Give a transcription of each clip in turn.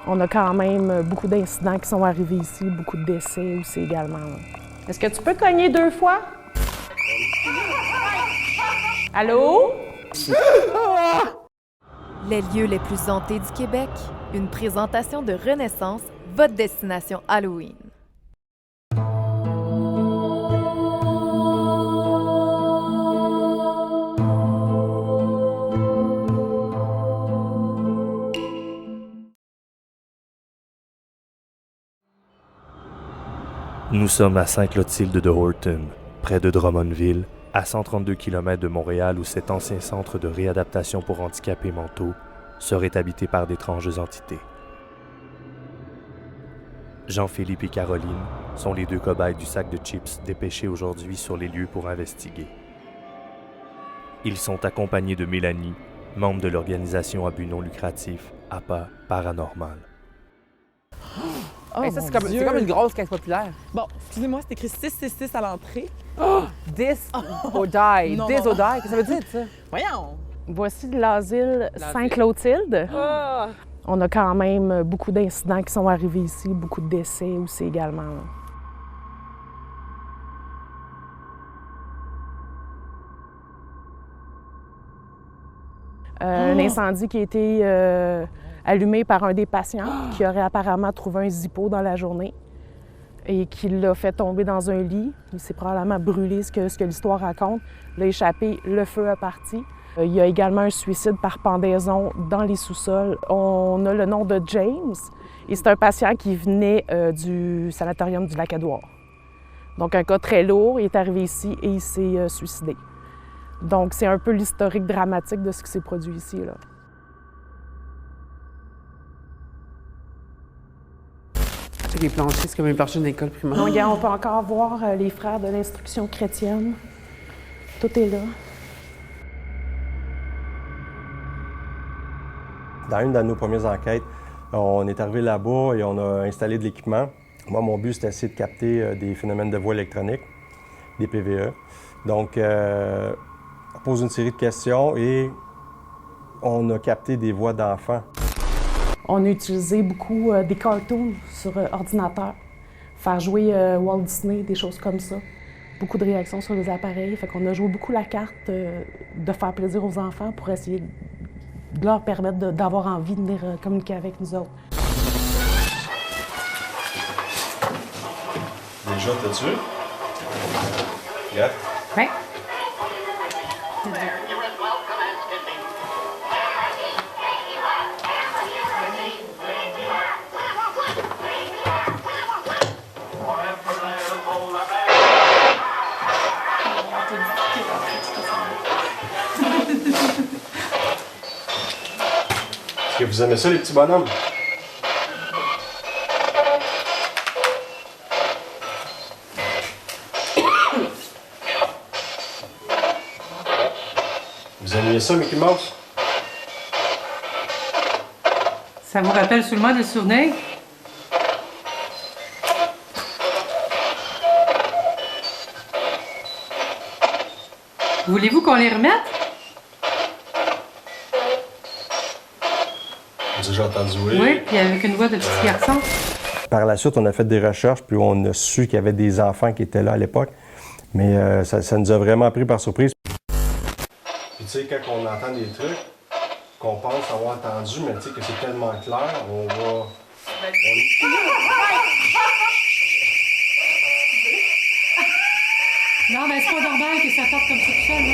On a quand même beaucoup d'incidents qui sont arrivés ici, beaucoup de décès aussi également. Est-ce que tu peux cogner 2 fois? Allô? Les lieux les plus hantés du Québec, une présentation de Renaissance, votre destination Halloween. Nous sommes à Sainte-Clotilde de Horton, près de Drummondville, à 132 km de Montréal où cet ancien centre de réadaptation pour handicapés mentaux serait habité par d'étranges entités. Jean-Philippe et Caroline sont les 2 cobayes du sac de chips dépêchés aujourd'hui sur les lieux pour investiguer. Ils sont accompagnés de Mélanie, membre de l'organisation à but non lucratif APA Paranormal. Oh, Hey, ça, c'est comme une grosse caisse populaire. Bon, excusez-moi, c'est écrit 666 à l'entrée. This or die. Non, This non. or die. Qu'est-ce que ça veut dire, ça? Voyons! Voici l'asile Sainte-Clotilde. Ah! On a quand même beaucoup d'incidents qui sont arrivés ici, beaucoup de décès aussi également. Un incendie qui a été allumé par un des patients qui aurait apparemment trouvé un zippo dans la journée et qui l'a fait tomber dans un lit. Il s'est probablement brûlé, ce que l'histoire raconte. Il a échappé, le feu a parti. Il y a également un suicide par pendaison dans les sous-sols. On a le nom de James et c'est un patient qui venait du sanatorium du Lac-Édouard. Donc un cas très lourd, il est arrivé ici et il s'est suicidé. Donc c'est un peu l'historique dramatique de ce qui s'est produit ici, là. Les planchers, c'est comme les planchers d'une école primaire. Non, regarde, on peut encore voir les frères de l'instruction chrétienne. Tout est là. Dans une de nos premières enquêtes, on est arrivé là-bas et on a installé de l'équipement. Moi, mon but, c'était d'essayer de capter des phénomènes de voix électroniques, des PVE. Donc, on pose une série de questions et on a capté des voix d'enfants. On a utilisé beaucoup des cartoons sur ordinateur, faire jouer Walt Disney, des choses comme ça. Beaucoup de réactions sur les appareils. Fait qu'on a joué beaucoup la carte de faire plaisir aux enfants pour essayer de leur permettre d'avoir envie de venir communiquer avec nous autres. Déjà, t'as-tu? Regarde. Ouais. Est-ce que vous aimez ça, les petits bonhommes? Vous aimiez ça, Mickey Mouse? Ça vous rappelle seulement des souvenirs? Voulez-vous qu'on les remette? J'ai déjà entendu oui. Oui, puis avec une voix de petit garçon. Par la suite, on a fait des recherches, puis on a su qu'il y avait des enfants qui étaient là à l'époque. Mais ça nous a vraiment pris par surprise. Puis tu sais, quand on entend des trucs qu'on pense avoir entendu, mais tu sais que c'est tellement clair, on va... Non, mais c'est pas normal que ça parte comme ça tout seul, là.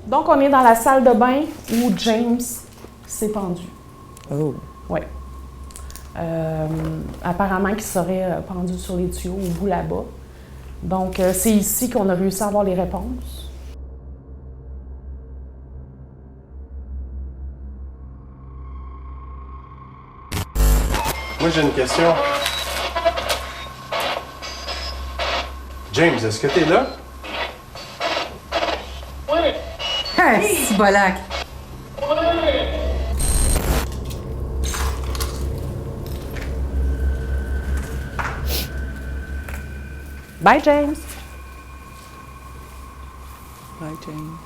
Donc, on est dans la salle de bain où James s'est pendu. Oh. Oui. Apparemment qu'il serait pendu sur les tuyaux au bout là-bas. Donc, c'est ici qu'on a réussi à avoir les réponses. Moi, j'ai une question. James, est-ce que t'es là? Ah, cibolac! Bye, James! Bye, James.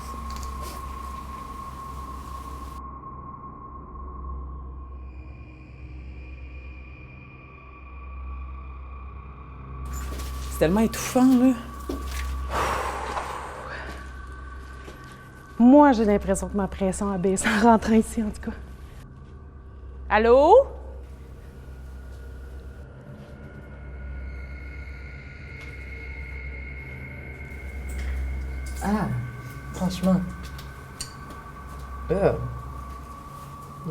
C'est tellement étouffant, là. Moi, j'ai l'impression que ma pression a baissé en rentrant ici, en tout cas. Allô? Ah, franchement. Il y a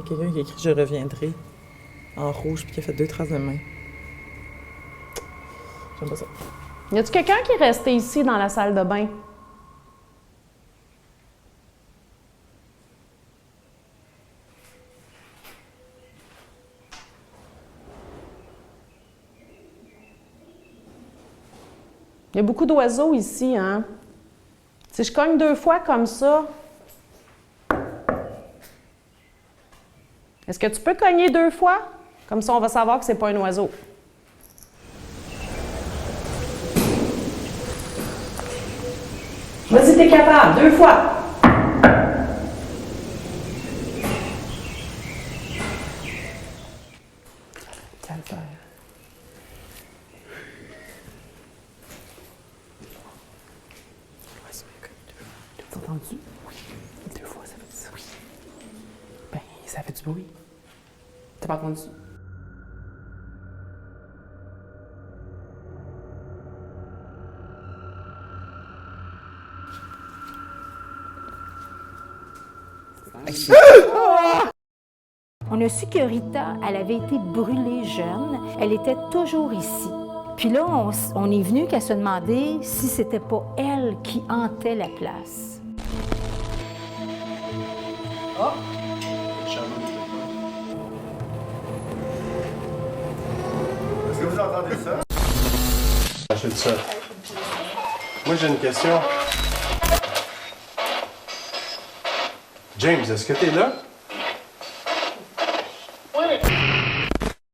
quelqu'un qui a écrit « Je reviendrai » en rouge puis qui a fait 2 traces de main. J'aime pas ça. Y a-tu quelqu'un qui est resté ici dans la salle de bain? Il y a beaucoup d'oiseaux ici, hein? Si je cogne 2 fois comme ça, est-ce que tu peux cogner 2 fois? Comme ça, on va savoir que c'est pas un oiseau. Vas-y, t'es capable. 2 fois. T'as entendu? Oui. 2 fois, ça fait ça. Oui. Ben, ça fait du bruit. T'as pas entendu? On a su que Rita, elle avait été brûlée jeune. Elle était toujours ici. Puis là, on est venu qu'à se demander si c'était pas elle qui hantait la place. Oh! Est-ce que vous entendez ça? Achète ça. Moi, j'ai une question. James, est-ce que t'es là?